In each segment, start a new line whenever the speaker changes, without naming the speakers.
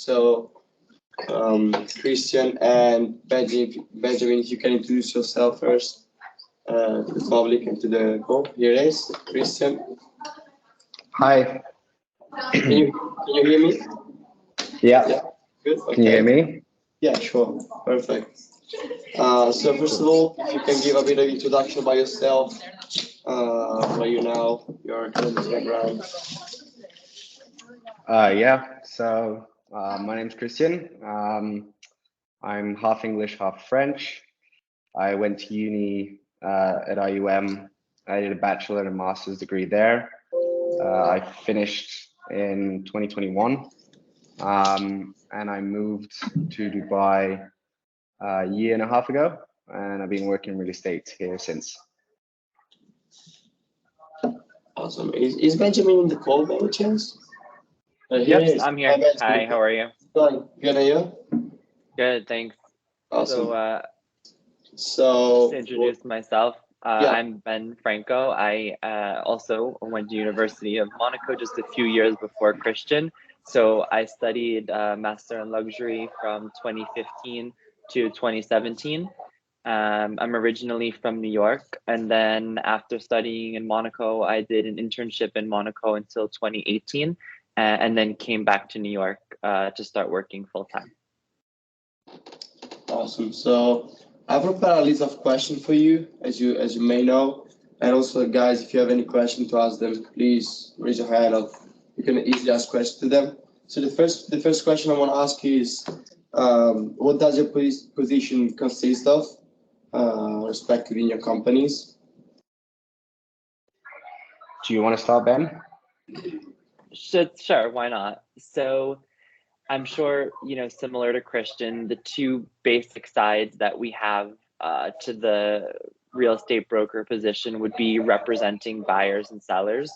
So, Christian and Benjamin, if you can introduce yourself first to the public and to the group. Here it is, Christian.
Hi.
Can you hear me?
Yeah.
Good. Okay.
Can you hear me?
Yeah, sure. Perfect. So first of all, if you can give a bit of introduction about yourself, where you now, your academic background.
Yeah. So my name's Christian. I'm half English, half French. I went to uni at IUM. I did a bachelor and a master's degree there. I finished in 2021, and I moved to Dubai a year and a half ago, and I've been working in real estate here since.
Awesome. Is Benjamin in the call by any chance?
Yes, I'm here. Hi, how are you?
Good, are you?
Good, thanks.
Awesome.
So to introduce myself,
yeah.
I'm Ben Franco. I also went to University of Monaco just a few years before Christian. So I studied Master in Luxury from 2015 to 2017. I'm originally from New York, and then after studying in Monaco, I did an internship in Monaco until 2018, and then came back to New York to start working full time.
Awesome. So I prepared a list of questions for you, as you may know, and also guys, if you have any question to ask them, please raise your hand up. You can easily ask questions to them. So the first question I want to ask you is, what does your position consist of, respectively in your companies?
Do you want to start, Ben?
Sure, why not? So I'm sure, similar to Christian, the two basic sides that we have to the real estate broker position would be representing buyers and sellers.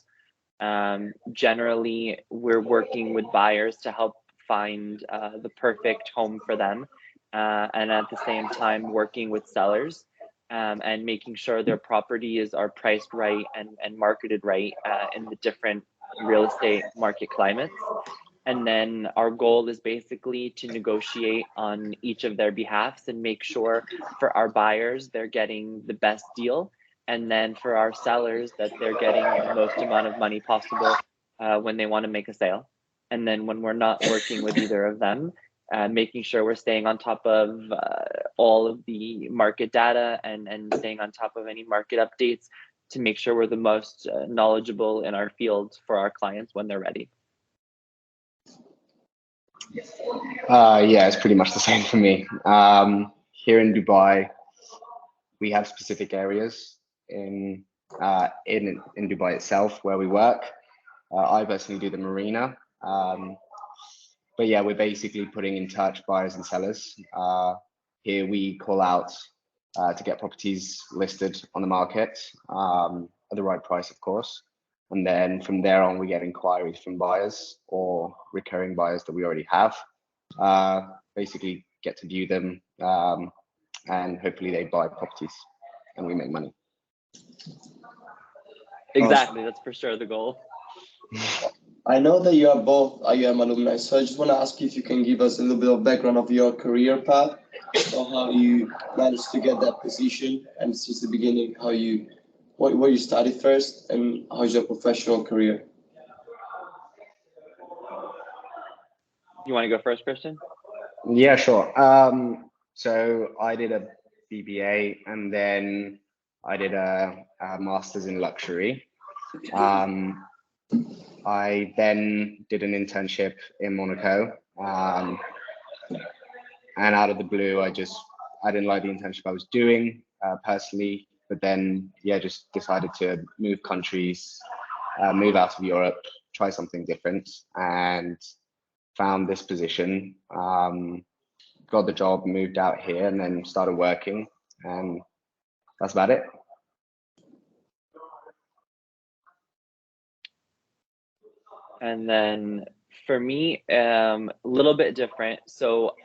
Generally, we're working with buyers to help find the perfect home for them, and at the same time working with sellers and making sure their properties are priced right and marketed right in the different real estate market climates. And then our goal is basically to negotiate on each of their behalfs and make sure for our buyers they're getting the best deal, and then for our sellers that they're getting the most amount of money possible when they want to make a sale. And then when we're not working with either of them, making sure we're staying on top of all of the market data and staying on top of any market updates to make sure we're the most knowledgeable in our field for our clients when they're ready.
Yeah, it's pretty much the same for me. Here in Dubai, we have specific areas in Dubai itself where we work. I personally do the marina. But yeah, we're basically putting in touch buyers and sellers. Here we call out to get properties listed on the market at the right price, of course. And then from there on, we get inquiries from buyers or recurring buyers that we already have. Basically get to view them and hopefully they buy properties and we make money.
Exactly, that's for sure the goal.
I know that you are both IUM alumni, so I just want to ask you if you can give us a little bit of background of your career path, or how you managed to get that position, and since the beginning, where you studied first, and how's your professional career?
You want to go first, Christian?
Yeah, sure. So I did a BBA and then I did a master's in luxury. I then did an internship in Monaco. And out of the blue, I didn't like the internship I was doing personally, but then, yeah, just decided to move countries, move out of Europe, try something different, and found this position, got the job, moved out here, and then started working, and that's about it.
And then for me, a little bit different. So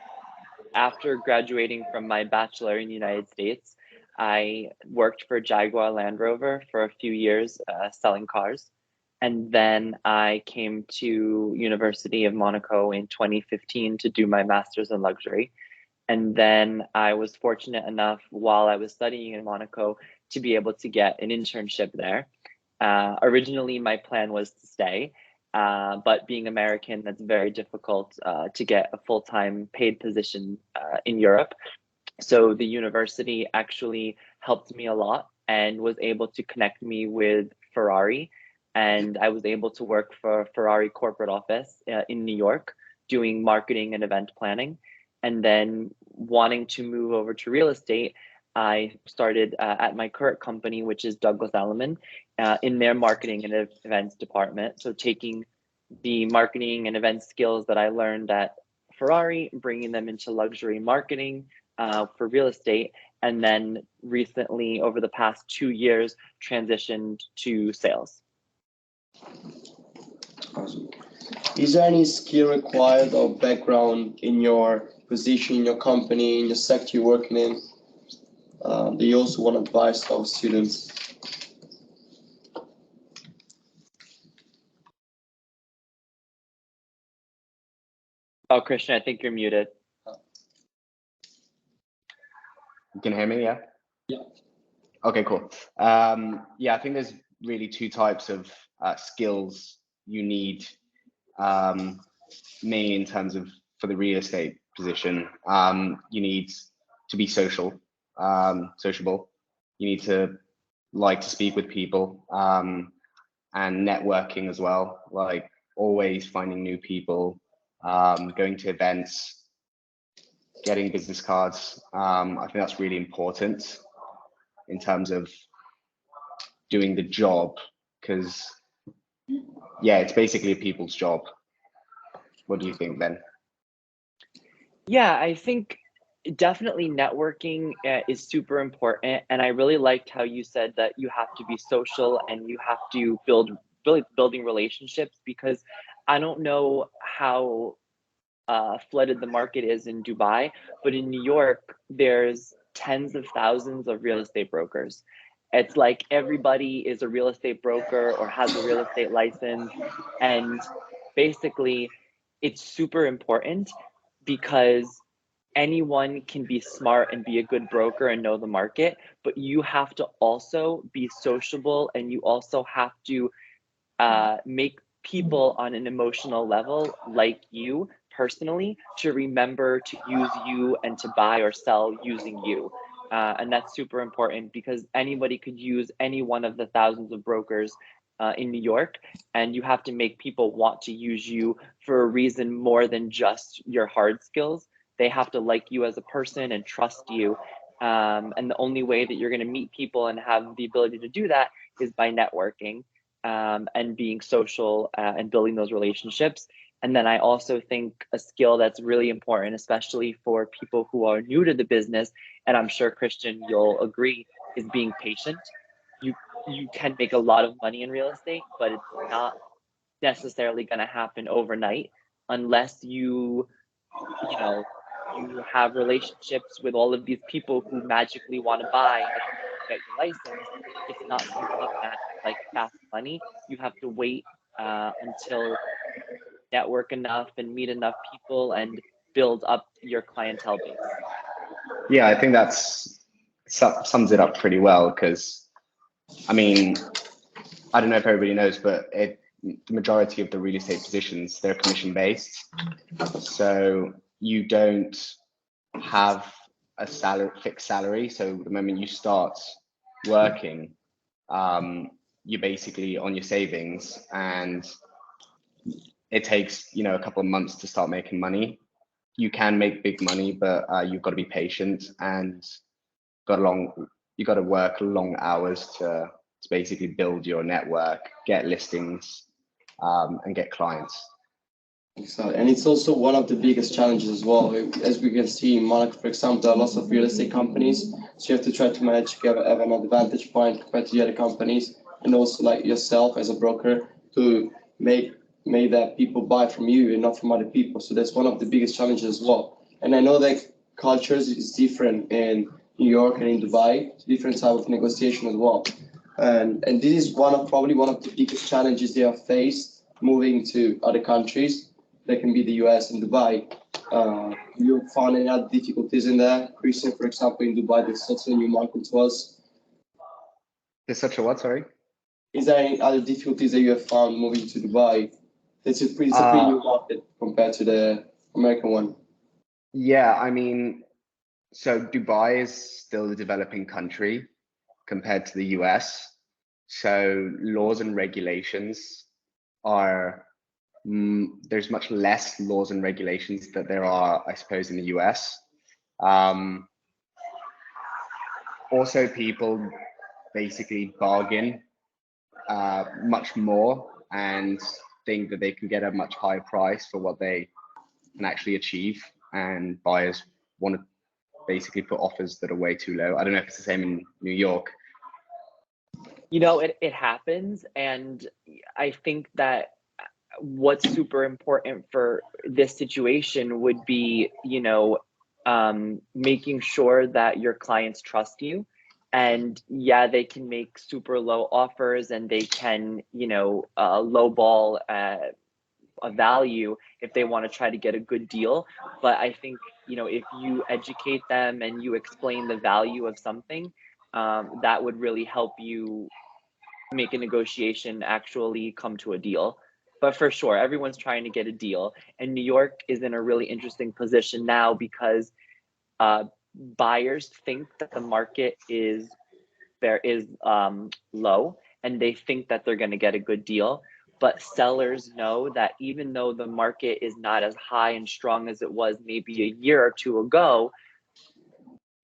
after graduating from my bachelor in the United States, I worked for Jaguar Land Rover for a few years selling cars. And then I came to University of Monaco in 2015 to do my master's in luxury. And then I was fortunate enough while I was studying in Monaco to be able to get an internship there. Originally, my plan was to stay, but being American, that's very difficult to get a full-time paid position in Europe. So the university actually helped me a lot and was able to connect me with Ferrari. And I was able to work for Ferrari corporate office in New York, doing marketing and event planning. And then wanting to move over to real estate, I started at my current company, which is Douglas Elliman, in their marketing and events department. So taking the marketing and event skills that I learned at Ferrari, bringing them into luxury marketing for real estate, and then recently, over the past 2 years, transitioned to sales.
Awesome. Is there any skill required or background in your position, in your company, in your sector you're working in, that you also want to advise our students?
Oh, Christian, I think you're muted.
You can hear me, yeah?
Yeah.
Okay, cool. Yeah, I think there's really two types of skills you need, mainly in terms of for the real estate position. You need to be sociable. You need to like to speak with people, and networking as well, like always finding new people, going to events, getting business cards. I think that's really important in terms of doing the job, because yeah, it's basically a people's job. What do you think, Ben?
Yeah, I think definitely networking is super important. And I really liked how you said that you have to be social and you have to building relationships, because I don't know how flooded the market is in Dubai, but in New York, there's tens of thousands of real estate brokers. It's like everybody is a real estate broker or has a real estate license. And basically, it's super important because anyone can be smart and be a good broker and know the market, but you have to also be sociable and you also have to make people on an emotional level like you personally to remember to use you and to buy or sell using you. And that's super important because anybody could use any one of the thousands of brokers in New York, and you have to make people want to use you for a reason more than just your hard skills. They have to like you as a person and trust you. And the only way that you're going to meet people and have the ability to do that is by networking. And being social and building those relationships. And then I also think a skill that's really important, especially for people who are new to the business, and I'm sure Christian, you'll agree, is being patient. You can make a lot of money in real estate, but it's not necessarily going to happen overnight unless you have relationships with all of these people who magically want to buy as soon as you get your license. It's not something that like fast money. You have to wait until network enough and meet enough people and build up your clientele base.
Yeah, I think that's sums it up pretty well, because I mean, I don't know if everybody knows, but the majority of the real estate positions, they're commission based. So you don't have a fixed salary. So the moment you start working, you're basically on your savings, and it takes a couple of months to start making money. You can make big money, but you've got to be patient and you got to work long hours to basically build your network, get listings, and get clients.
Exactly. And it's also one of the biggest challenges as well. As we can see in Monaco, for example, there are lots of real estate companies. So you have to try to manage to have an advantage point compared to the other companies, and also like yourself as a broker to make that people buy from you and not from other people. So that's one of the biggest challenges as well. And I know that cultures is different in New York and in Dubai, different type of negotiation as well. And this is probably one of the biggest challenges they have faced moving to other countries. That can be the US and Dubai. You found any other difficulties in there, Christian? For example, in Dubai, that's such a new market to us.
There's such a what? Sorry.
Is there any other difficulties that you have found moving to Dubai? It's a pretty new market compared to the American one.
Yeah, I mean, so Dubai is still a developing country compared to the US. So laws and regulations are, there's much less laws and regulations that there are, I suppose, in the US. Also, people basically bargain much more and think that they can get a much higher price for what they can actually achieve, and buyers want to basically put offers that are way too low. I don't know if it's the same in New York.
You know, it happens, and I think that what's super important for this situation would be, you know, making sure that your clients trust you. And yeah, they can make super low offers, and they can, you know, lowball a value if they want to try to get a good deal. But I think, you know, if you educate them and you explain the value of something, that would really help you make a negotiation actually come to a deal. But for sure, everyone's trying to get a deal, and New York is in a really interesting position now because buyers think that the market is low, and they think that they're going to get a good deal. But sellers know that even though the market is not as high and strong as it was maybe a year or two ago,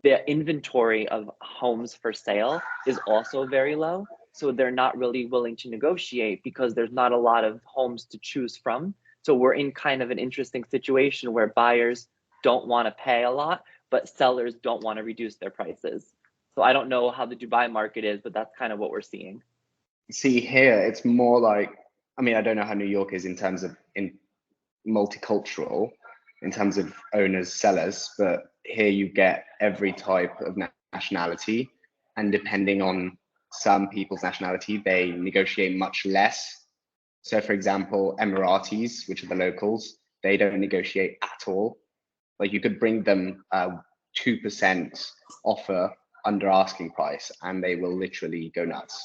the inventory of homes for sale is also very low. So they're not really willing to negotiate because there's not a lot of homes to choose from. So we're in kind of an interesting situation where buyers don't want to pay a lot, but sellers don't want to reduce their prices. So I don't know how the Dubai market is, but that's kind of what we're seeing.
See, here, it's more like, I mean, I don't know how New York is in terms of multicultural, in terms of owners, sellers, but here you get every type of nationality, and depending on some people's nationality, they negotiate much less. So for example, Emiratis, which are the locals, they don't negotiate at all. Like you could bring them a 2% offer under asking price and they will literally go nuts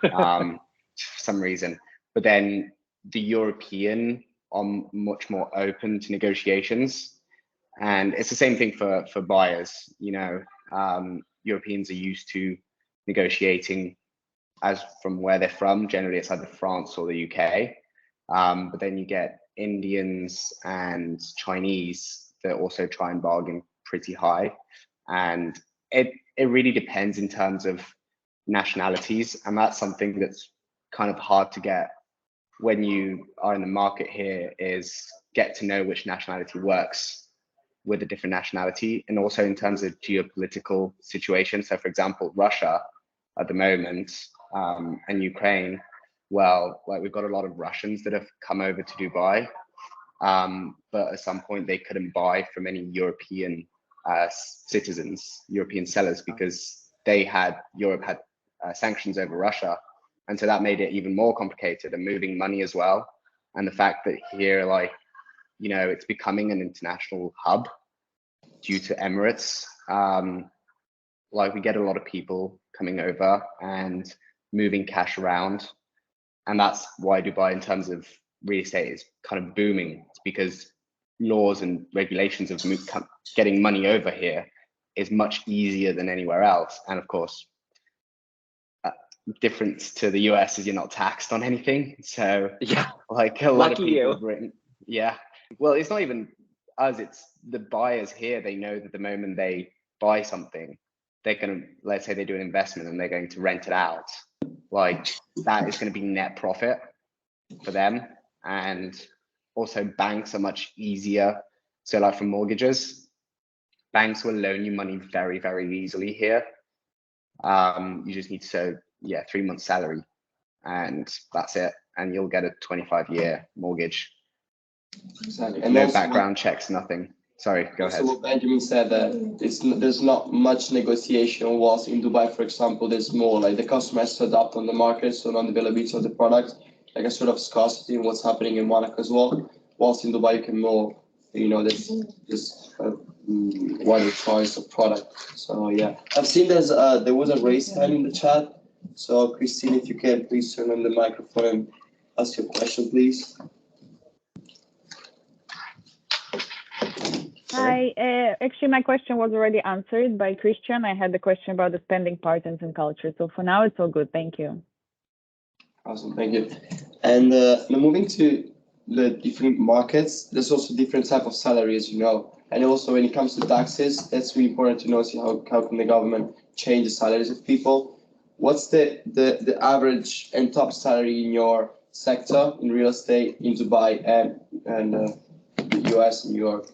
for some reason. But then the European are much more open to negotiations. And it's the same thing for buyers. You know, Europeans are used to negotiating as from where they're from. Generally, it's either France or the UK. But then you get Indians and Chinese that also try and bargain pretty high. And it really depends in terms of nationalities. And that's something that's kind of hard to get when you are in the market here, is get to know which nationality works with a different nationality, and also in terms of geopolitical situations. So for example, Russia at the moment, and Ukraine, well, like we've got a lot of Russians that have come over to Dubai, but at some point they couldn't buy from any European citizens, European sellers, because Europe had sanctions over Russia. And so that made it even more complicated, and moving money as well. And the fact that here, like, you know, it's becoming an international hub due to Emirates. Like we get a lot of people coming over and moving cash around. And that's why Dubai, in terms of real estate, is kind of booming. It's because laws and regulations of getting money over here is much easier than anywhere else. And of course, difference to the US is you're not taxed on anything. So
yeah,
like a lot of people
have
written, yeah. Well, it's not even us, it's the buyers here. They know that the moment they buy something, they're going to, let's say they do an investment and they're going to rent it out. Like that is going to be net profit for them. And also banks are much easier. So like for mortgages, banks will loan you money very, very easily here. You just need to show 3 months salary and that's it, and you'll get a 25-year mortgage.
Exactly.
And no background checks, nothing. Sorry, go
So
ahead.
what Benjamin said, that there's not much negotiation, whilst in Dubai, for example, there's more, like the customer has to adapt on the market, so non-availability of the product, like a sort of scarcity in what's happening in Monaco as well. Whilst in Dubai, you can more, there's wider choice of product. So yeah, I've seen there was a raised hand in the chat. So Christine, if you can please turn on the microphone and ask your question, please.
Hi, actually my question was already answered by Christian. I had the question about the spending patterns and culture. So for now, it's all good. Thank you.
Awesome, thank you. And now moving to the different markets, there's also different type of salary, as you know. And also when it comes to taxes, that's really important to know, see how can the government change the salaries of people. What's the average and top salary in your sector in real estate in Dubai and the US and New York?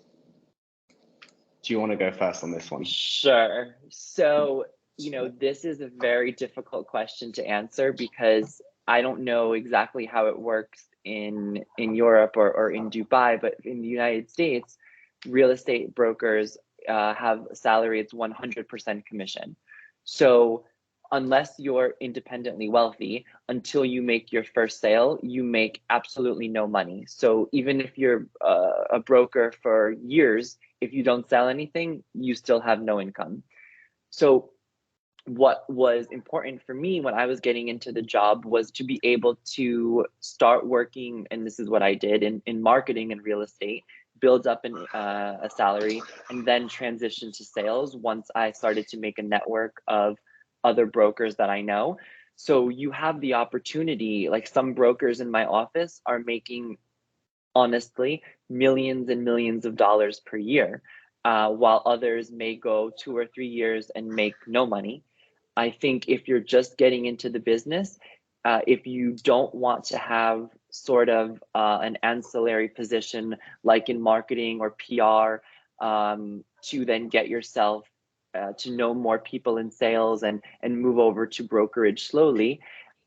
Do you want to go first on this one?
Sure. So, this is a very difficult question to answer because I don't know exactly how it works in Europe or in Dubai, but in the United States, real estate brokers have a salary, it's 100% commission. So unless you're independently wealthy, until you make your first sale, you make absolutely no money. So even if you're a broker for years, if you don't sell anything, you still have no income. So what was important for me when I was getting into the job was to be able to start working, and this is what I did in marketing and real estate, build up a salary, and then transition to sales once I started to make a network of other brokers that I know. So you have the opportunity, like some brokers in my office are making, honestly, millions and millions of dollars per year, while others may go 2 or 3 years and make no money. I think if you're just getting into the business, if you don't want to have sort of an ancillary position like in marketing or PR, to then get yourself to know more people in sales and move over to brokerage slowly,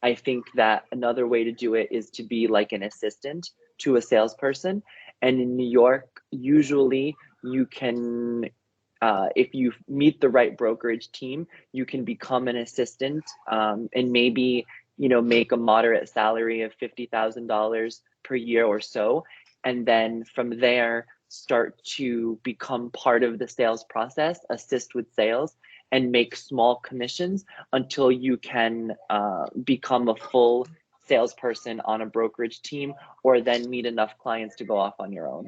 I think that another way to do it is to be like an assistant to a salesperson. And in New York, usually you can, if you meet the right brokerage team, you can become an assistant and maybe, make a moderate salary of $50,000 per year or so. And then from there, start to become part of the sales process, assist with sales, and make small commissions until you can become a full salesperson on a brokerage team, or then meet enough clients to go off on your own.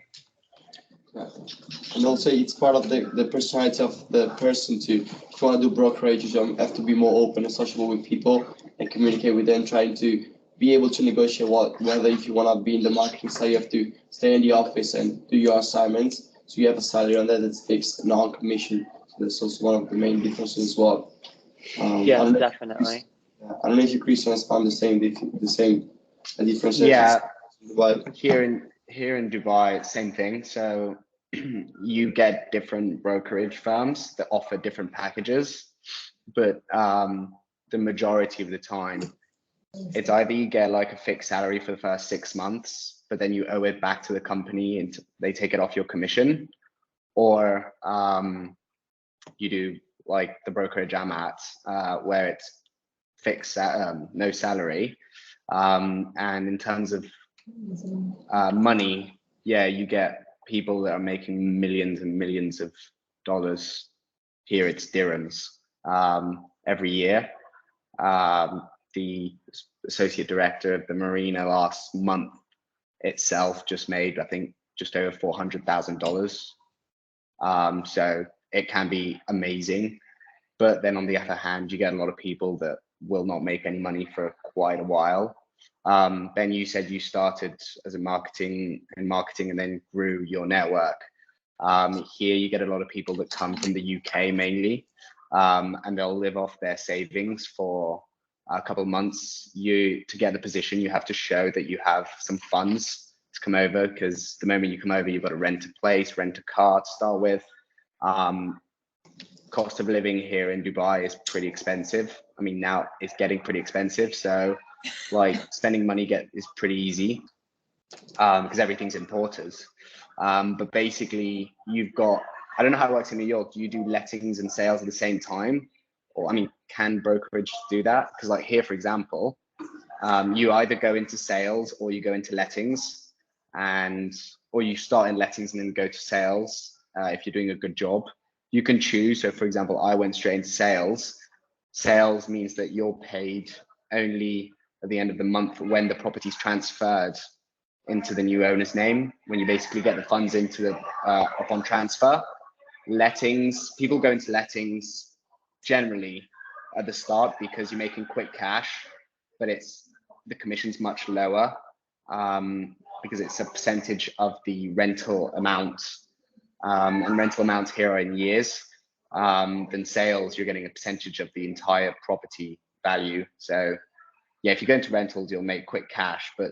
And also it's part of the personality of the person to, if you want to do brokerage, you have to be more open and sociable with people and communicate with them, trying to be able to negotiate whether if you want to be in the marketing side, you have to stay in the office and do your assignments. So you have a salary on that that's fixed, non-commission. So that's also one of the main differences as well.
Yes, definitely.
I don't know if you Christians found the same differences.
Yeah, here in Dubai, same thing. So you get different brokerage firms that offer different packages, but the majority of the time, it's either you get like a fixed salary for the first 6 months, but then you owe it back to the company and they take it off your commission, or you do like the brokerage I'm at, where it's fixed, no salary. And in terms of money, yeah, you get people that are making millions and millions of dollars. Here it's dirhams every year. The associate director of the marina last month itself just made, I think, just over $400,000. So it can be amazing. But then on the other hand, you get a lot of people that will not make any money for quite a while. Ben, you said you started as a marketing and then grew your network. Here you get a lot of people that come from the UK mainly, and they'll live off their savings for a couple of months. To get the position, you have to show that you have some funds to come over, because the moment you come over, you've got to rent a place, rent a car to start with. Cost of living here in Dubai is pretty expensive. I mean, now it's getting pretty expensive. So like spending money is pretty easy. because everything's importers. But basically, you've got, I don't know how it works in New York. Do you do lettings and sales at the same time? Or, I mean, can brokerage do that? Because like here, for example, you either go into sales or you go into lettings, or you start in lettings and then go to sales if you're doing a good job. You can choose. So for example, I went straight into sales. Sales means that you're paid only at the end of the month when the property's transferred into the new owner's name, when you basically get the funds into the upon transfer. Lettings, people go into lettings generally at the start because you're making quick cash, but the commission's much lower because it's a percentage of the rental amount, and rental amounts here are in years. Than sales, you're getting a percentage of the entire property value. So yeah, if you go into rentals, you'll make quick cash, but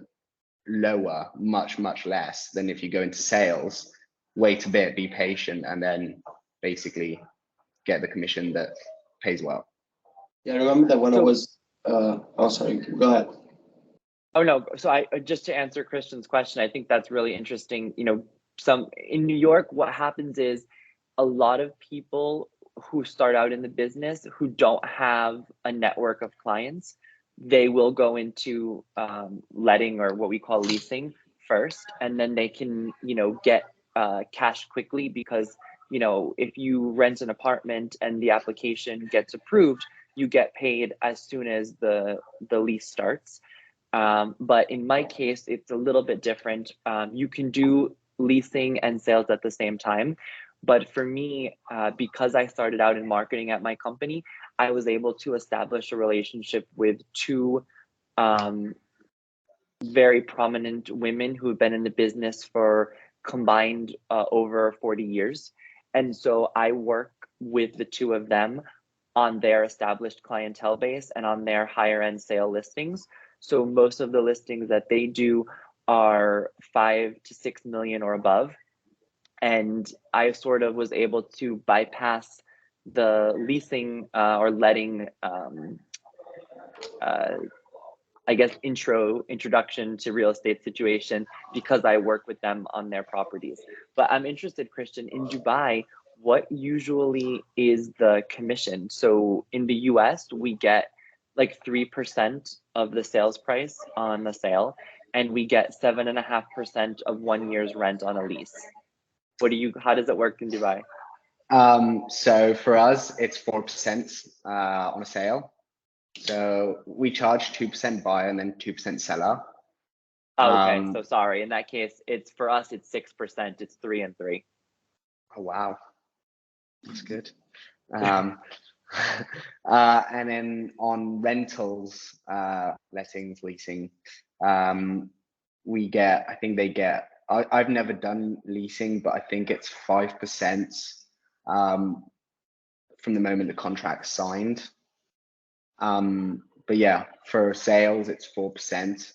lower, much less than if you go into sales. Wait a bit, be patient, and then basically get the commission that pays well.
Yeah, I remember that when I was, oh, sorry, go ahead.
Oh no, so I just to answer Christian's question, I think that's really interesting. You know, in New York, what happens is a lot of people who start out in the business who don't have a network of clients, they will go into letting, or what we call leasing, first, and then they can, you know, get cash quickly because, you know, if you rent an apartment and the application gets approved, you get paid as soon as the lease starts. But in my case, it's a little bit different. You can do leasing and sales at the same time. But for me, because I started out in marketing at my company, I was able to establish a relationship with two very prominent women who have been in the business for combined over 40 years. And so I work with the two of them on their established clientele base and on their higher end sale listings. So most of the listings that they do are 5 to 6 million or above. And I sort of was able to bypass the leasing or letting, I guess, introduction to real estate situation because I work with them on their properties. But I'm interested, Christian, in Dubai, what usually is the commission? So in the US, we get like 3% of the sales price on the sale, and we get 7.5% of 1 year's rent on a lease. How does it work in Dubai?
So for us, it's 4% on a sale. So we charge 2% buyer and then 2% seller.
Oh, okay, so sorry. In that case, for us, it's 6%. It's 3 and 3.
Oh wow, that's good. And then on rentals, lettings, leasing, we get, I think they get, I've never done leasing, but I think it's 5% from the moment the contract's signed. But yeah, for sales, it's 4%.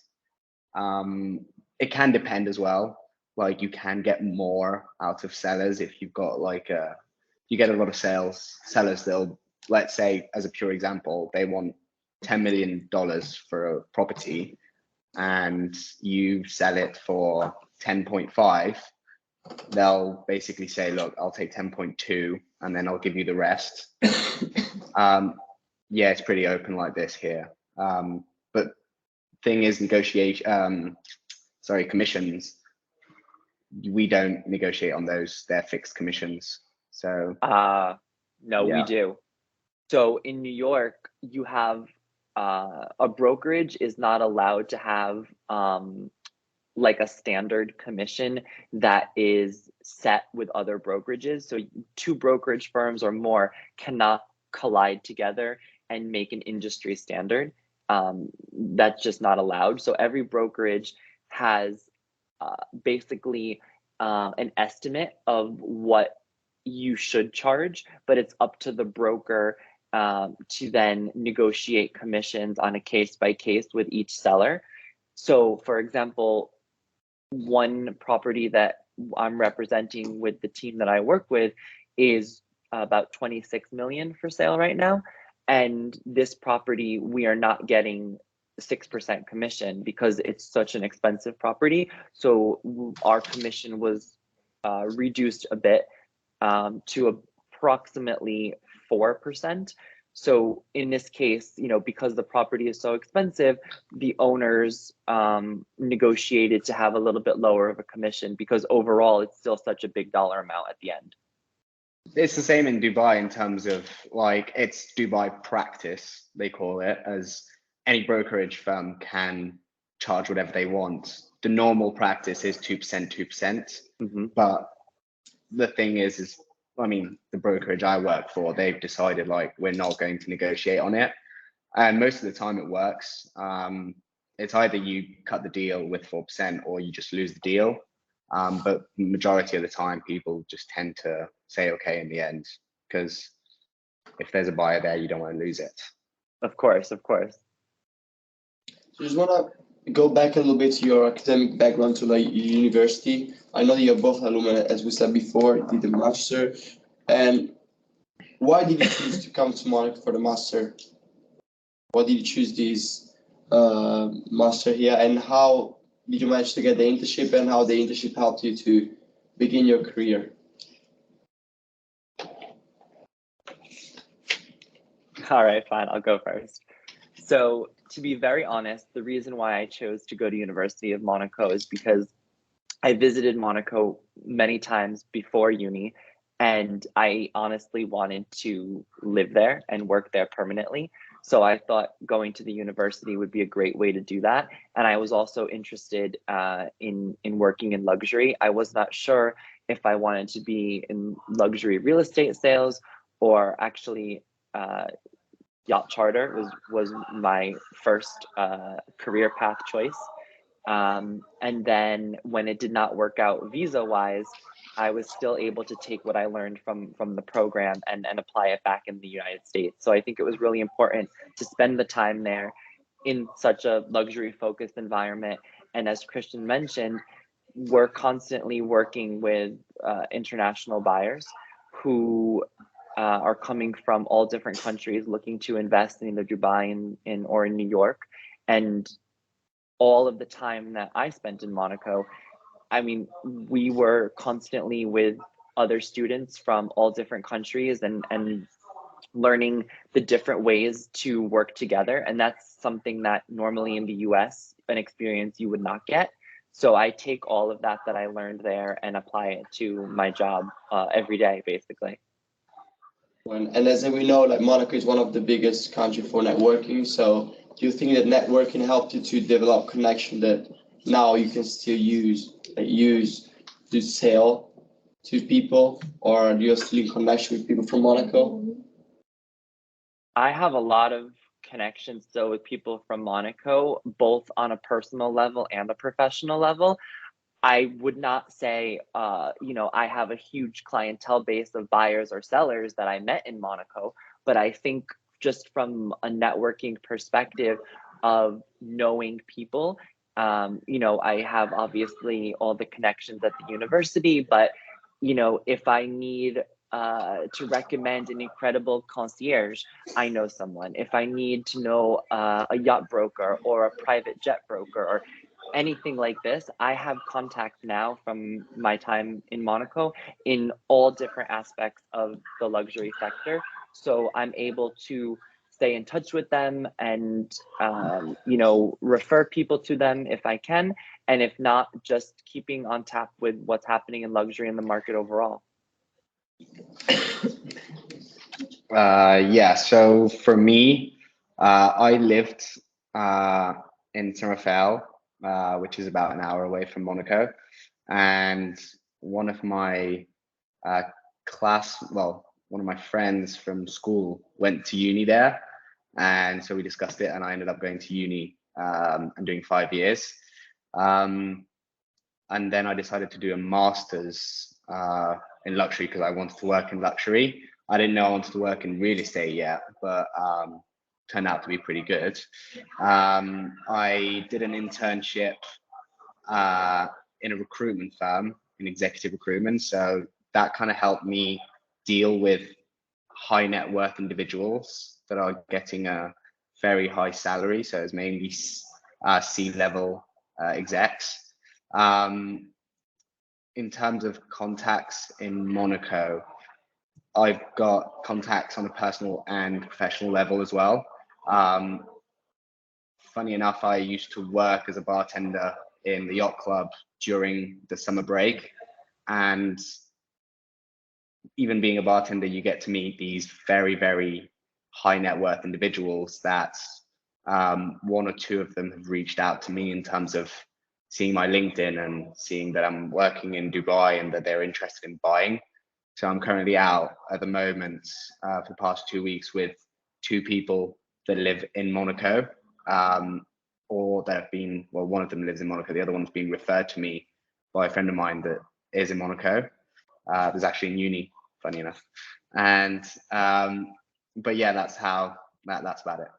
It can depend as well. Like you can get more out of sellers if you've got like you get a lot of sellers, they'll, let's say as a pure example, they want $10 million for a property and you sell it for 10.5. They'll basically say, look, I'll take 10.2 and then I'll give you the rest. Yeah, it's pretty open like this here. But thing is commissions, we don't negotiate on those. They're fixed commissions. So
no,
yeah.
We do. So in New York, you have a brokerage is not allowed to have like a standard commission that is set with other brokerages. So two brokerage firms or more cannot collide together and make an industry standard. That's just not allowed. So every brokerage has basically an estimate of what you should charge, but it's up to the broker to then negotiate commissions on a case by case with each seller. So for example, one property that I'm representing with the team that I work with is about 26 million for sale right now. And this property, we are not getting 6% commission because it's such an expensive property. So our commission was reduced a bit to approximately 4%. So in this case, you know, because the property is so expensive, the owners negotiated to have a little bit lower of a commission because overall it's still such a big dollar amount at the end.
It's the same in Dubai in terms of like, it's Dubai practice, they call it, as any brokerage firm can charge whatever they want. The normal practice is 2%, 2%.
Mm-hmm.
But the thing is, I mean, the brokerage I work for, they've decided like, we're not going to negotiate on it. And most of the time it works. It's either you cut the deal with 4% or you just lose the deal. But majority of the time, people just tend to say okay in the end, because if there's a buyer there, you don't want to lose it.
Of course, of course.
So just want to go back a little bit to your academic background, to like university. I know that you're both alumni, as we said before, did the master. And why did you choose to come to Monaco for the master? Why did you choose this master here, and how did you manage to get the internship, and how the internship helped you to begin your career?
All right, fine, I'll go first. So to be very honest, the reason why I chose to go to University of Monaco is because I visited Monaco many times before uni, and I honestly wanted to live there and work there permanently. So I thought going to the university would be a great way to do that. And I was also interested in working in luxury. I was not sure if I wanted to be in luxury real estate sales or actually yacht charter was my first career path choice. And then when it did not work out visa-wise, I was still able to take what I learned from the program and apply it back in the United States. So I think it was really important to spend the time there in such a luxury-focused environment. And as Christian mentioned, we're constantly working with international buyers who are coming from all different countries looking to invest in either Dubai or in New York. And all of the time that I spent in Monaco, I mean, we were constantly with other students from all different countries and learning the different ways to work together. And that's something that normally in the US, an experience you would not get. So I take all of that I learned there and apply it to my job every day, basically.
And as we know, like Monaco is one of the biggest country for networking. So do you think that networking helped you to develop connection that now you can still use to sell to people, or do you still in connection with people from Monaco?
I have a lot of connections still with people from Monaco, both on a personal level and a professional level. I would not say, you know, I have a huge clientele base of buyers or sellers that I met in Monaco, but I think just from a networking perspective of knowing people, you know, I have obviously all the connections at the university, but, you know, if I need to recommend an incredible concierge, I know someone. If I need to know a yacht broker or a private jet broker or anything like this, I have contacts now from my time in Monaco in all different aspects of the luxury sector. So I'm able to stay in touch with them and, you know, refer people to them if I can. And if not, just keeping on tap with what's happening in luxury in the market overall.
Yeah, so for me, I lived in Saint Raphael, which is about an hour away from Monaco. And one of my one of my friends from school went to uni there. And so we discussed it, and I ended up going to uni and doing 5 years. And then I decided to do a master's in luxury because I wanted to work in luxury. I didn't know I wanted to work in real estate yet, but turned out to be pretty good. I did an internship in a recruitment firm, in executive recruitment. So that kind of helped me deal with high net worth individuals that are getting a very high salary, so it's mainly C-level execs. In terms of contacts in Monaco, I've got contacts on a personal and professional level as well. Funny enough, I used to work as a bartender in the yacht club during the summer break, and even being a bartender, you get to meet these very, very high net worth individuals that one or two of them have reached out to me in terms of seeing my LinkedIn and seeing that I'm working in Dubai and that they're interested in buying. So I'm currently out at the moment for the past 2 weeks with two people that live in Monaco, or that have been, well, one of them lives in Monaco, the other one's been referred to me by a friend of mine that is in Monaco. There's actually in uni, funny enough. And but yeah, that's about it.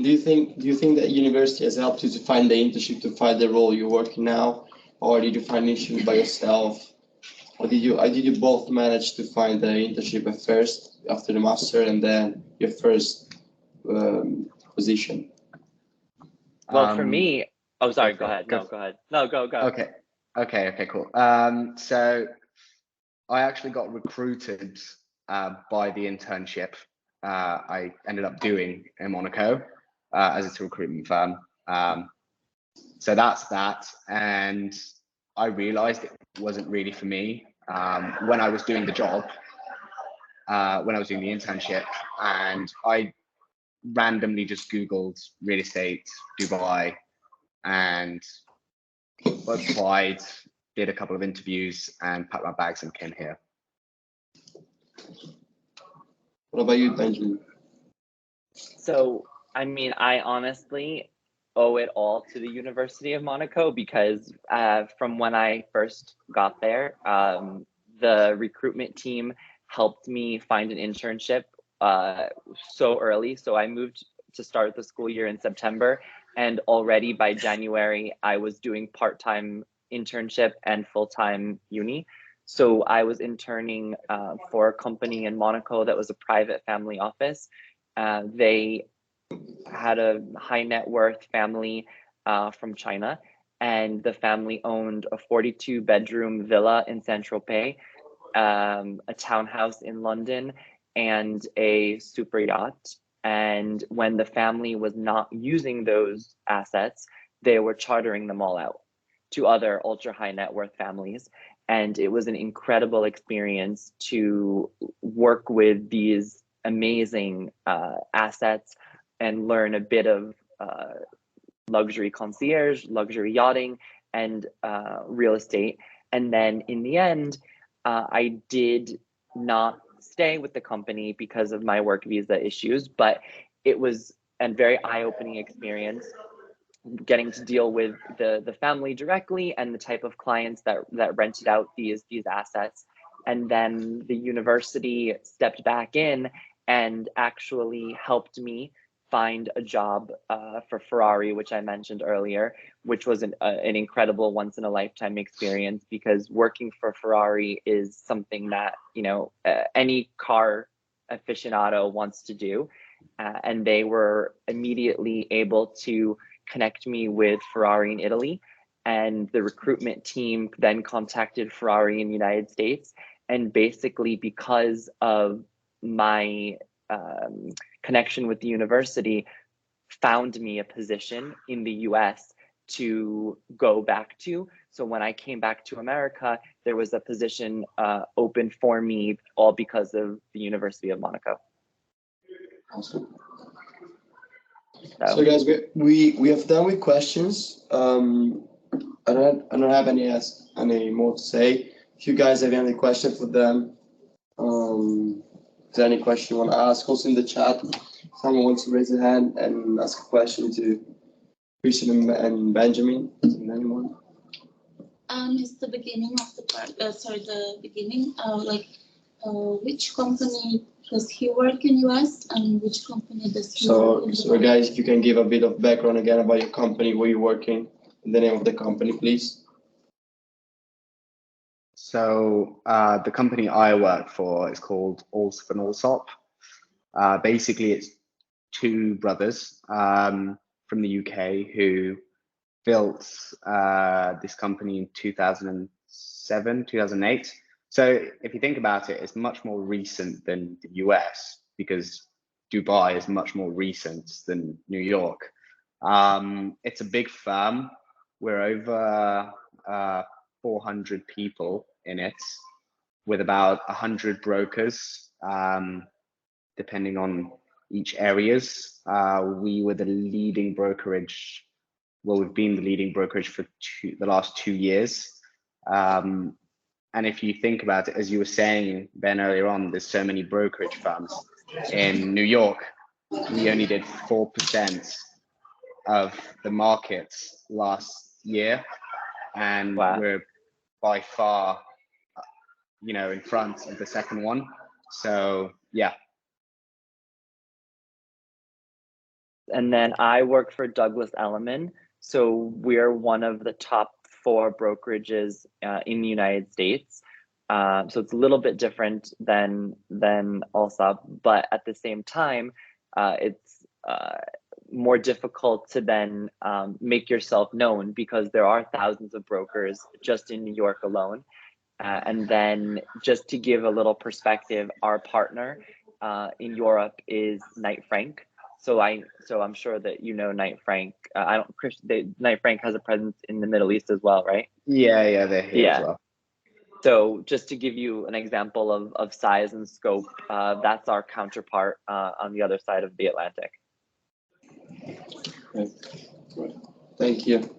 Do you think that university has helped you to find the internship, to find the role you're working now, or did you find internship by yourself, or did you both manage to find the internship at first after the master and then your first position?
Well, for me, oh, sorry, go ahead. No, go ahead. No, go.
Okay, cool. So I actually got recruited by the internship I ended up doing in Monaco as it's a recruitment firm. So that's that. And I realized it wasn't really for me when I was doing the job, when I was doing the internship, and I randomly just Googled real estate Dubai and applied, did a couple of interviews and packed my bags and came here.
What about you, Benjamin?
So, I mean, I honestly owe it all to the University of Monaco because from when I first got there, the recruitment team helped me find an internship so early. So I moved to start the school year in September, and already by January, I was doing part-time internship and full-time uni. So I was interning for a company in Monaco that was a private family office. They had a high net worth family from China, and the family owned a 42-bedroom villa in Saint-Tropez, a townhouse in London, and a super yacht. And when the family was not using those assets, they were chartering them all out to other ultra high net worth families. And it was an incredible experience to work with these amazing assets and learn a bit of luxury concierge, luxury yachting, and real estate. And then in the end, I did not stay with the company because of my work visa issues, but it was a very eye-opening experience getting to deal with the family directly and the type of clients that rented out these assets. And then the university stepped back in and actually helped me find a job for Ferrari, which I mentioned earlier, which was an incredible once-in-a-lifetime experience, because working for Ferrari is something that, you know, any car aficionado wants to do. And they were immediately able to connect me with Ferrari in Italy, and the recruitment team then contacted Ferrari in the United States. And basically, because of my connection with the university, found me a position in the US to go back to. So when I came back to America, there was a position open for me, all because of the University of Monaco.
Awesome. So guys, we have done with questions. I don't have any more to say. If you guys have any question for them, is there any question you want to ask? Also in the chat, someone wants to raise their hand and ask a question to Christian and Benjamin. Anyone?
It's the beginning of the part. The beginning. Which company does he work in US, and which company does he work in? So
guys, if you can give a bit of background again about your company, where you're working, and the name of the company, please.
So the company I work for is called Allsopp. Basically, it's two brothers from the UK who built this company in 2007, 2008. So if you think about it, it's much more recent than the US because Dubai is much more recent than New York. It's a big firm. We're over 400 people in it, with about 100 brokers, depending on each areas. We were the leading brokerage. Well, we've been the leading brokerage for the last 2 years. And if you think about it, as you were saying, Ben, earlier on, there's so many brokerage firms. In New York, we only did 4% of the market last year. And we're by far, in front of the second one. So, yeah.
And then I work for Douglas Elliman. So we're one of the top 4 brokerages in the United States. So it's a little bit different than Allsopp, but at the same time, it's more difficult to then make yourself known because there are thousands of brokers just in New York alone. And then just to give a little perspective, our partner in Europe is Knight Frank. So I'm sure that Knight Frank. Knight Frank has a presence in the Middle East as well, right?
Yeah, they're here as well.
So just to give you an example of size and scope, that's our counterpart on the other side of the Atlantic.
Thank you.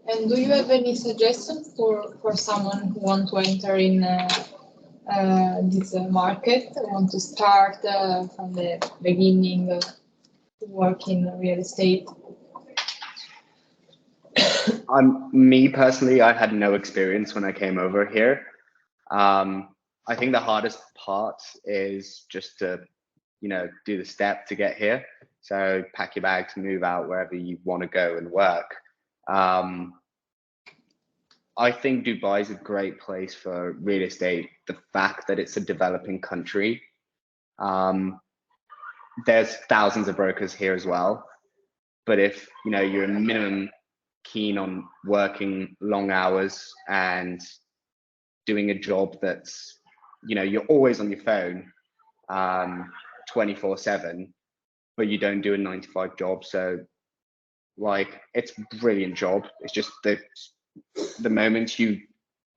And do you have any suggestions for someone who want to enter in this market, want to start from the beginning to work in real estate?
Me personally, I had no experience when I came over here. I think the hardest part is just to, do the step to get here. So pack your bags, move out wherever you want to go and work. I think Dubai is a great place for real estate. The fact that it's a developing country. There's thousands of brokers here as well. But if, you're a minimum keen on working long hours and doing a job that's, you're always on your phone 24/7, but you don't do a 9-to-5 job. So it's a brilliant job. It's just the moment you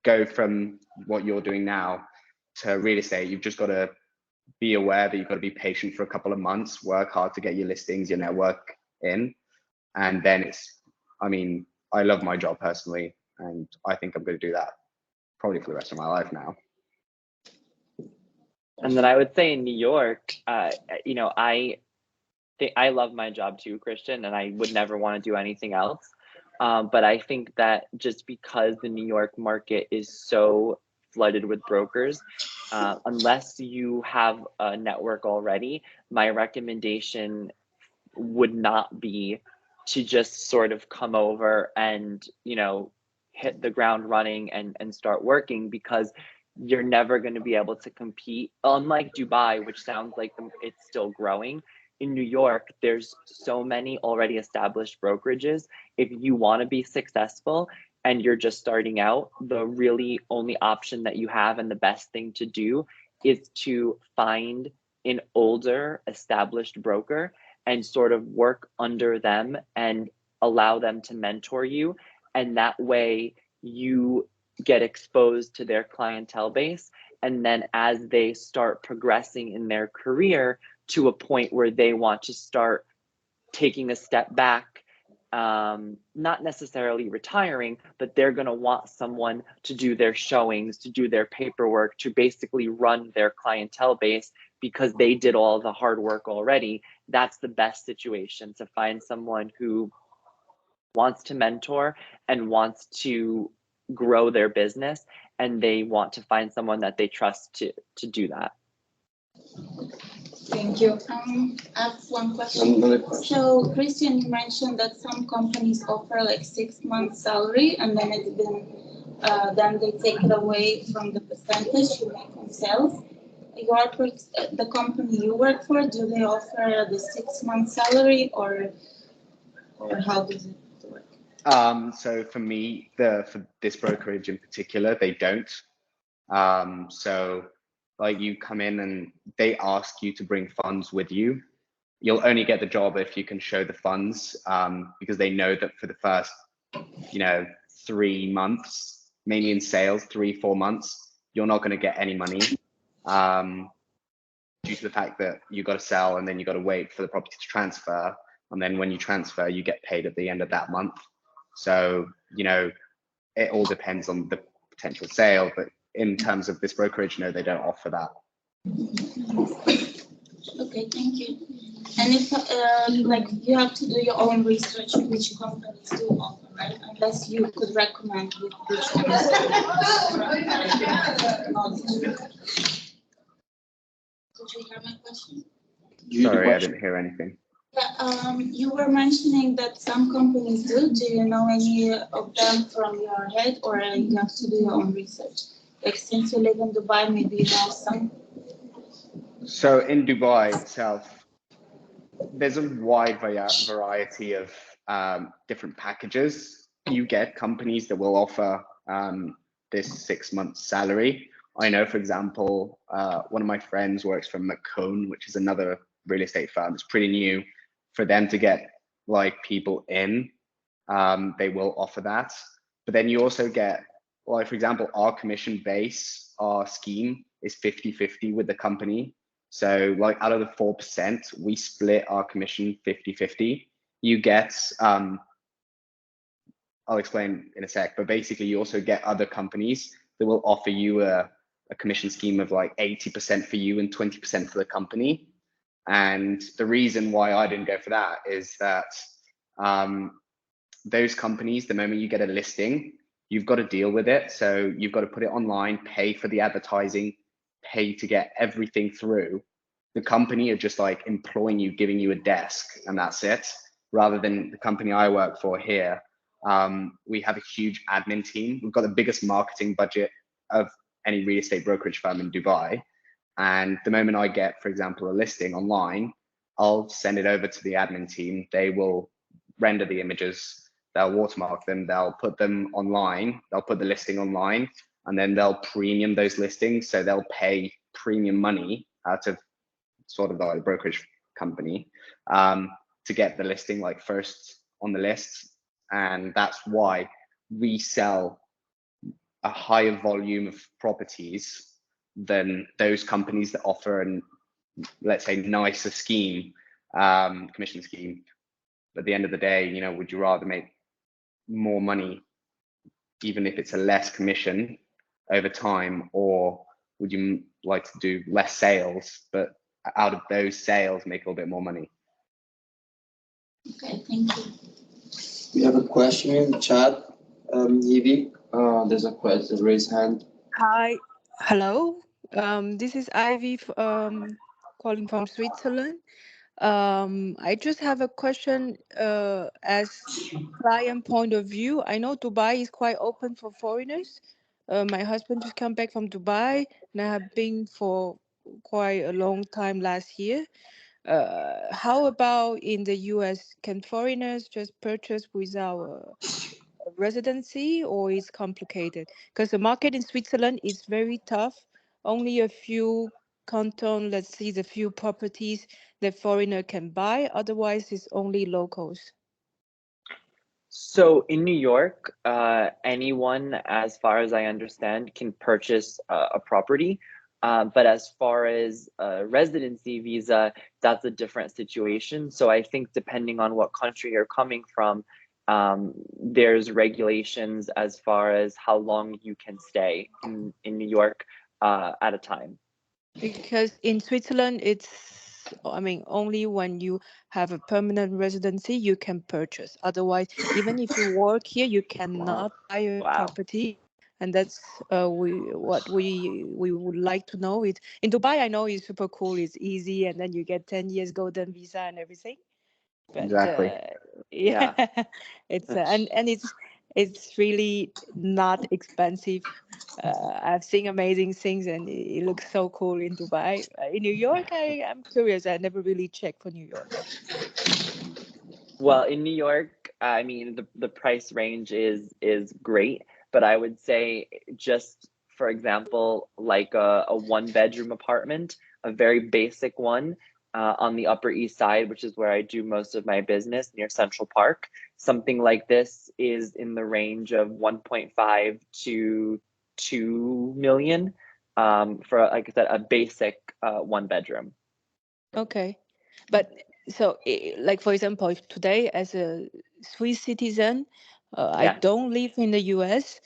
go from what you're doing now to real estate, you've just got to be aware that you've got to be patient for a couple of months, work hard to get your listings, your network in. And then I love my job personally, and I think I'm going to do that probably for the rest of my life now.
And then I would say in New York, I love my job too, Christian, and I would never want to do anything else. But I think that just because the New York market is so flooded with brokers, unless you have a network already, my recommendation would not be to just sort of come over and, hit the ground running and start working, because you're never going to be able to compete. Unlike Dubai, which sounds like it's still growing, in New York, there's so many already established brokerages. If you want to be successful and you're just starting out, the really only option that you have and the best thing to do is to find an older established broker and sort of work under them and allow them to mentor you. And that way you get exposed to their clientele base. And then as they start progressing in their career to a point where they want to start taking a step back, not necessarily retiring, but they're going to want someone to do their showings, to do their paperwork, to basically run their clientele base because they did all the hard work already. That's the best situation, to find someone who wants to mentor and wants to grow their business, and they want to find someone that they trust to do that.
Thank you.
I have one question. So, Christian, you mentioned that some companies offer like 6 months salary, and then they take it away from the percentage you make on sales. the company you work for, do they offer the 6-month salary or how does it work?
So for me, for this brokerage in particular, they don't. So like you come in and they ask you to bring funds with you. You'll only get the job if you can show the funds, because they know that for the first, 3 months, mainly in sales, 3-4 months, you're not going to get any money, due to the fact that you got to sell and then you got to wait for the property to transfer. And then when you transfer, you get paid at the end of that month. So, it all depends on the potential sale, but in terms of this brokerage, no, they don't offer that.
Okay, thank you. And if you have to do your own research, which companies do offer, right? Unless you could recommend which ones. Did you hear my question?
Sorry, I didn't hear anything.
Yeah, you were mentioning that some companies do. Do you know any of them from your head, or you have to do your own research? Like since you live in Dubai, maybe you know some.
So in Dubai itself, there's a wide variety of different packages. You get companies that will offer this 6-month salary. I know, for example, one of my friends works for McCone, which is another real estate firm. It's pretty new. For them to get like people in, they will offer that. But then you also get, like, for example, our commission base, our scheme is 50-50 with the company. So like out of the 4%, we split our commission 50-50. You get, I'll explain in a sec, but basically you also get other companies that will offer you a commission scheme of like 80% for you and 20% for the company. And the reason why I didn't go for that is that those companies, the moment you get a listing, you've got to deal with it. So you've got to put it online, pay for the advertising, pay to get everything through. The company are just like employing you, giving you a desk, and that's it. Rather than the company I work for here, we have a huge admin team. We've got the biggest marketing budget of any real estate brokerage firm in Dubai. And the moment I get, for example, a listing online, I'll send it over to the admin team. They will render the images, they'll watermark them, they'll put them online, they'll put the listing online, and then they'll premium those listings. So they'll pay premium money out of sort of the brokerage company to get the listing like first on the list. And that's why we sell a higher volume of properties than those companies that offer an, let's say, nicer scheme, commission scheme. But at the end of the day, would you rather make more money, even if it's a less commission over time, or would you like to do less sales, but out of those sales make a little bit more money?
Okay, thank you.
We have a question in the chat. Evie, there's a question, raise hand.
Hi, hello. This is Ivy calling from Switzerland. I just have a question as client point of view. I know Dubai is quite open for foreigners. My husband just came back from Dubai, and I have been for quite a long time last year. How about in the US? Can foreigners just purchase without residency, or is complicated? Because the market in Switzerland is very tough. Only a few canton, let's see, the few properties that foreigner can buy. Otherwise, it's only locals.
So in New York, anyone, as far as I understand, can purchase a property. But as far as a residency visa, that's a different situation. So I think depending on what country you're coming from, there's regulations as far as how long you can stay in New York at a time.
Because in Switzerland, only when you have a permanent residency, you can purchase. Otherwise, even if you work here, you cannot buy a property. And that's what we would like to know. It in Dubai, I know it's super cool, it's easy, and then you get 10 years golden visa and everything. But
Exactly.
yeah, it's and it's really not expensive. I've seen amazing things and it looks so cool in Dubai. In New York, I'm curious. I never really checked for New York.
Well, in New York, I mean, the price range is great, but I would say just for example, like a one bedroom apartment, a very basic one on the Upper East Side, which is where I do most of my business near Central Park. Something like this is in the range of 1.5 to 2 million for, like I said, a basic one bedroom.
Okay, but so like for example, if today as a Swiss citizen, I
Yeah.
don't live in the US,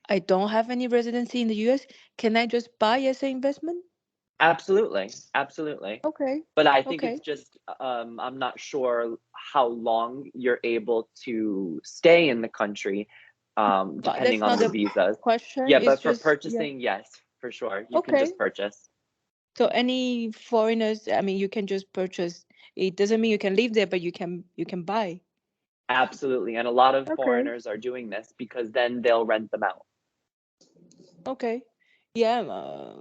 I don't have any residency in the US, can I just buy as an investment?
Absolutely, absolutely.
Okay,
But I think
okay.
it's just I'm not sure how long you're able to stay in the country, depending
That's
on
not
the
the
visas.
question.
Yeah,
It's
but for
just, yeah.
purchasing, yes, for sure, you can
Okay.
just purchase.
So any foreigners, I mean, you can just purchase. It doesn't mean you can live there, but you can buy.
Absolutely, and a lot of
Okay.
foreigners are doing this because then they'll rent them out.
Okay. Yeah.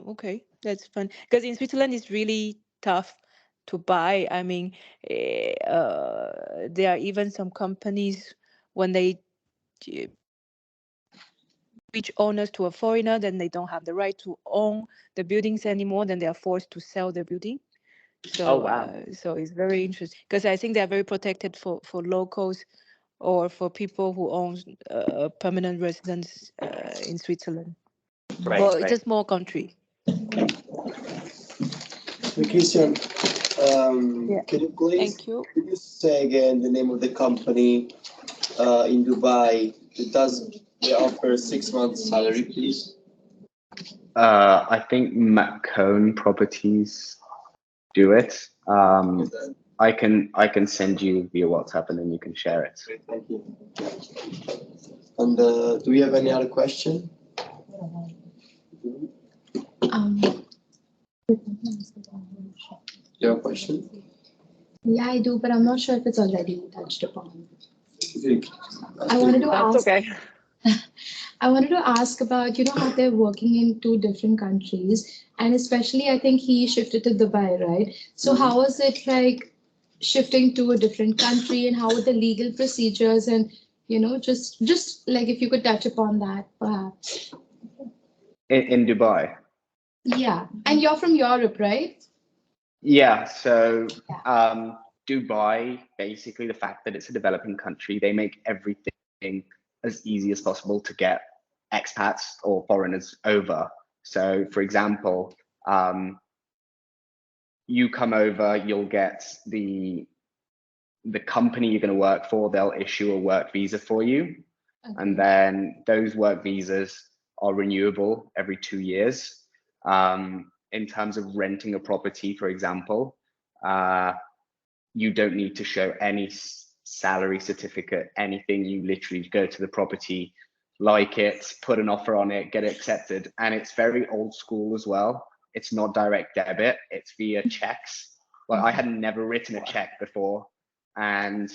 Okay. That's fun. Because in Switzerland, it's really tough to buy. I mean, there are even some companies when they switch owners to a foreigner, then they don't have the right to own the buildings anymore. Then they are forced to sell the building. So,
Oh wow.
So it's very interesting because I think they are very protected for locals or for people who own permanent residence in Switzerland.
Right,
Well, it's
right.
a small country.
Christian,
Yeah.
can you please
Thank you.
could you say again the name of the company in Dubai that they offer 6 months salary, please?
I think Macone Properties do it. I can send you via WhatsApp and then you can share it.
Great, thank you. And do we have any other question? You have a question?
Yeah, I do, but I'm not sure if it's already touched upon.
I
wanted to
That's
ask.
okay.
I wanted to ask about, how they're working in two different countries, and especially I think he shifted to Dubai, right? So how was it like shifting to a different country, and how were the legal procedures, and just like if you could touch upon that, perhaps.
In Dubai.
Yeah, and you're from Europe, right?
Yeah, so
Yeah.
Dubai, basically the fact that it's a developing country, they make everything as easy as possible to get expats or foreigners over. So for example, you come over, you'll get the company you're going to work for, they'll issue a work visa for you.
Okay.
And then those work visas are renewable every 2 years. In terms of renting a property, for example, you don't need to show any salary certificate, anything. You literally go to the property, like it, put an offer on it, get it accepted. And it's very old school as well. It's not direct debit, it's via checks. Like I had never written a check before, and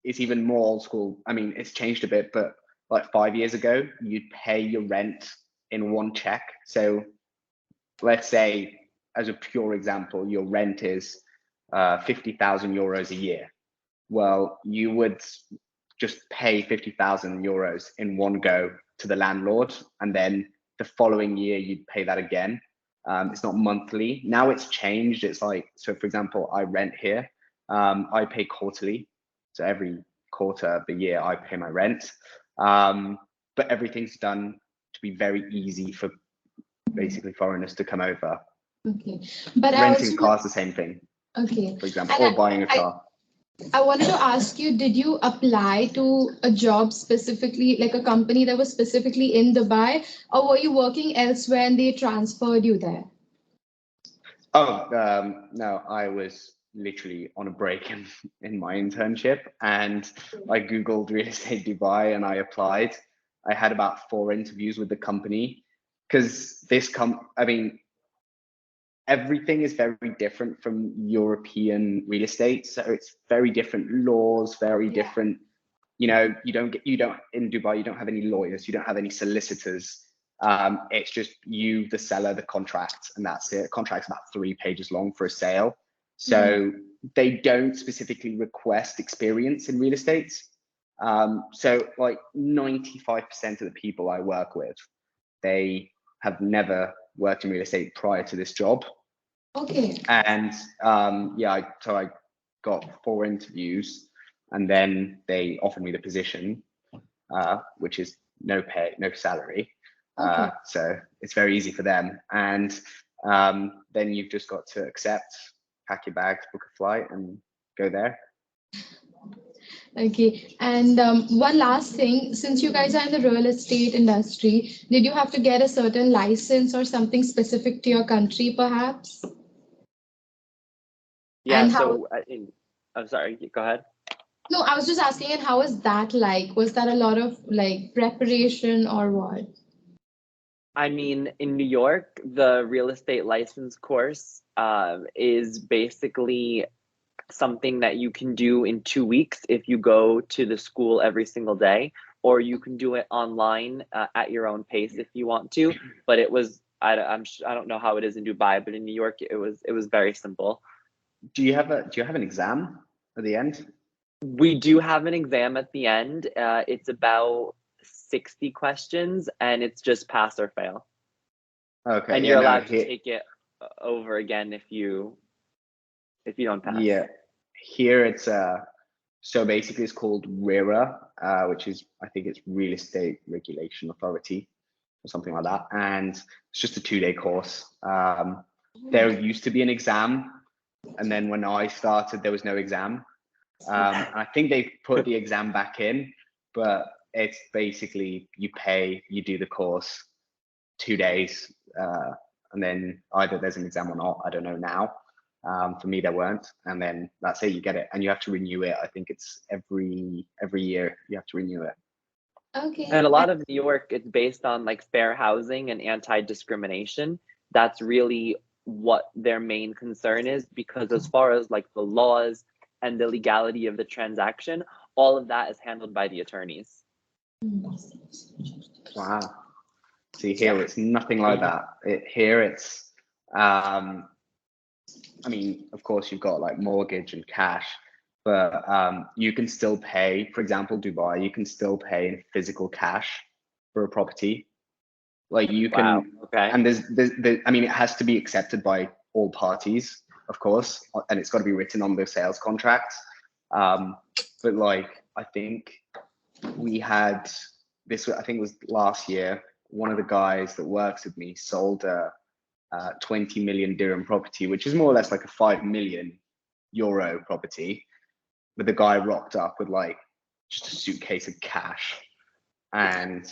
it's even more old school. I mean, it's changed a bit, but like 5 years ago, you'd pay your rent in one check. So let's say, as a pure example, your rent is 50,000 euros a year. Well, you would just pay 50,000 euros in one go to the landlord, and then the following year you'd pay that again. It's not monthly. Now it's changed. It's like, so for example, I rent here. I pay quarterly. So every quarter of the year I pay my rent. But everything's done to be very easy for basically foreigners to come over.
Okay, but
renting a car is the same thing.
Okay,
for example, or buying a car.
I wanted to ask you, did you apply to a job specifically, like a company that was specifically in Dubai, or were you working elsewhere and they transferred you there?
Oh, no, I was literally on a break in my internship, and I Googled real estate Dubai and I applied. I had about 4 interviews with the company because I mean, everything is very different from European real estate. So it's very different laws, very different you know, you don't in Dubai, you don't have any lawyers, you don't have any solicitors. It's just you, the seller, the contract, and that's it. Contract's about 3 pages long for a sale. So they don't specifically request experience in real estate. So like 95% of the people I work with, they have never worked in real estate prior to this job.
Okay.
And so I got 4 interviews, and then they offered me the position, which is no pay, no salary.
Okay.
So it's very easy for them. And then you've just got to accept, pack your bags, book a flight, and go there.
Okay. And one last thing, since you guys are in the real estate industry, did you have to get a certain license or something specific to your country, perhaps?
Yeah,
And
so I'm sorry, go ahead.
No, I was just asking, and how was that like? Was that a lot of like preparation or what?
I mean, in New York, the real estate license course is basically something that you can do in 2 weeks if you go to the school every single day, or you can do it online at your own pace if you want to. But it was, I don't know how it is in Dubai, but in New York, it was very simple.
Do you have an exam at the end?
We do have an exam at the end. It's about 60 questions, and it's just pass or fail.
Okay.
And you're allowed to take it over again if you don't pass.
Yeah. Here it's so basically it's called RERA, which is, I think it's Real Estate Regulation Authority or something like that. And it's just a 2-day course. There used to be an exam, and then when I started, there was no exam. And I think they put the exam back in, but it's basically you pay, you do the course, 2 days, and then either there's an exam or not. I don't know now. For me, there weren't, and then that's it. You get it, and you have to renew it. I think it's every year you have to renew it.
Okay.
And a lot of New York, it's based on like fair housing and anti-discrimination. That's really what their main concern is, because as far as like the laws and the legality of the transaction, all of that is handled by the attorneys.
Wow. See, here it's nothing like that. Here it's, I mean, of course you've got like mortgage and cash, but you can still pay, for example, Dubai, you can still pay in physical cash for a property. Like you can,
Wow. Okay.
and there's, I mean, it has to be accepted by all parties, of course, and it's got to be written on the sales contract. But like, I think we had this, I think it was last year, one of the guys that works with me sold a 20 million dirham property, which is more or less like a 5 million euro property. But the guy rocked up with like just a suitcase of cash. And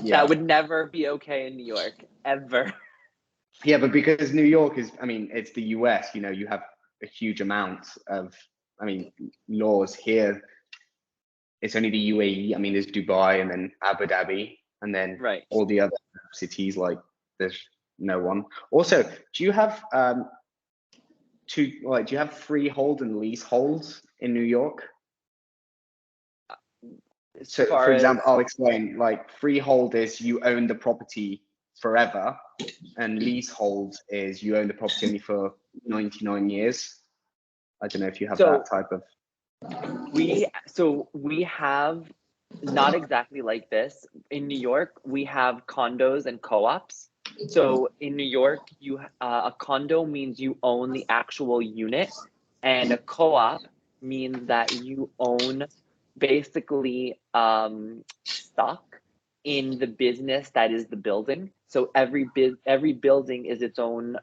yeah,
that would never be okay in New York, ever.
Yeah, but because New York is, I mean, it's the US, you know, you have a huge amount of, I mean, laws here. It's only the UAE. I mean, there's Dubai and then Abu Dhabi, and then
Right.
all the other cities, like there's no one. Also, do you have do you have freehold and leaseholds in New York? So for example, I'll explain, like freehold is you own the property forever, and leasehold is you own the property only for 99 years. I don't know if you have that type of.
We have not exactly like this. In New York, we have condos and co-ops. So in New York, you a condo means you own the actual unit, and a co-op means that you own basically stock in the business that is the building. So every building is its own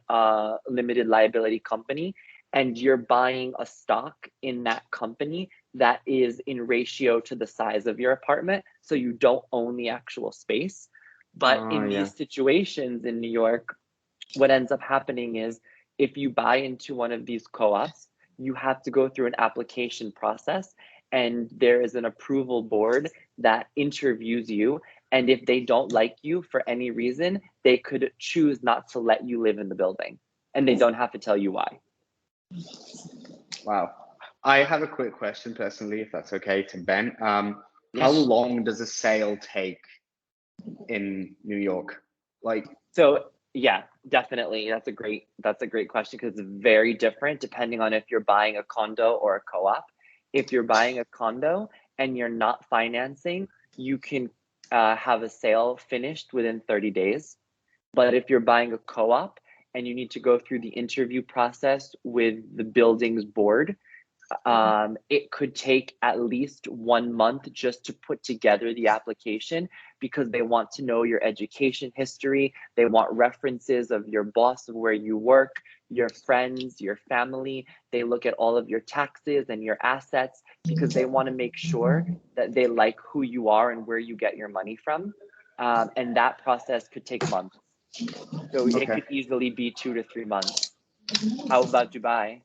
limited liability company, and you're buying a stock in that company that is in ratio to the size of your apartment. So you don't own the actual space. But in these situations in New York, what ends up happening is if you buy into one of these co-ops, you have to go through an application process, and there is an approval board that interviews you. And if they don't like you for any reason, they could choose not to let you live in the building, and they don't have to tell you why.
Wow. I have a quick question personally, if that's okay, to Ben. How
Yes.
long does a sale take in New York? Like,
So yeah, definitely. That's a great question because it's very different depending on if you're buying a condo or a co-op. If you're buying a condo and you're not financing, you can have a sale finished within 30 days. But if you're buying a co-op and you need to go through the interview process with the building's board, it could take at least 1 month just to put together the application because they want to know your education history. They want references of your boss, of where you work, your friends, your family. They look at all of your taxes and your assets because they want to make sure that they like who you are and where you get your money from. And that process could take months. So it
okay.
could easily be 2 to 3 months. How about Dubai?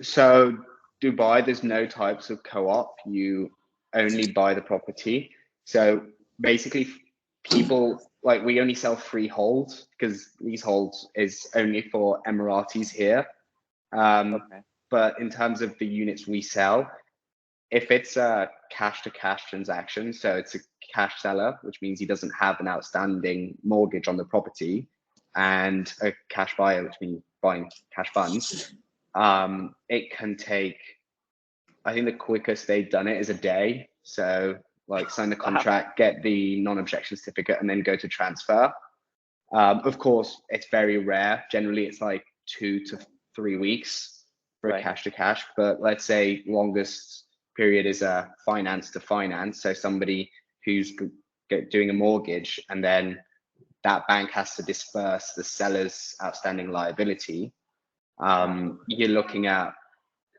So Dubai, there's no types of co-op. You only buy the property. So basically, people like we only sell freehold because leasehold is only for Emiratis here.
Okay.
But in terms of the units we sell, if it's a cash-to-cash transaction, so it's a cash seller, which means he doesn't have an outstanding mortgage on the property, and a cash buyer, which means buying cash funds, it can take, I think the quickest they've done it is a day. So like sign the contract, get the non-objection certificate, and then go to transfer. Of course, it's very rare. Generally, it's like 2 to 3 weeks for a
Right.
cash to cash. But let's say longest period is a finance to finance. So somebody who's doing a mortgage, and then that bank has to disperse the seller's outstanding liability. You're looking at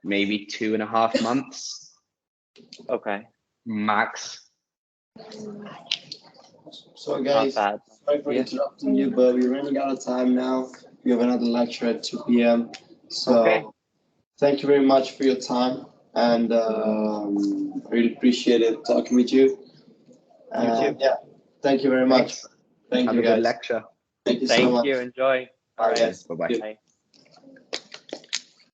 maybe 2.5 months
Okay.
max.
So
Not
guys,
bad.
sorry for
Yeah.
interrupting you, but we're running out of time now. We have another lecture at 2 p.m. So
Okay.
thank you very much for your time, and I really appreciate it talking with you.
too.
Yeah, thank you very much.
Thanks.
Thank
Have
you
a good
guys.
lecture.
Thank you so
Thank
much.
you. Enjoy. All
Bye,
right.
guys.
Bye-bye.
Bye.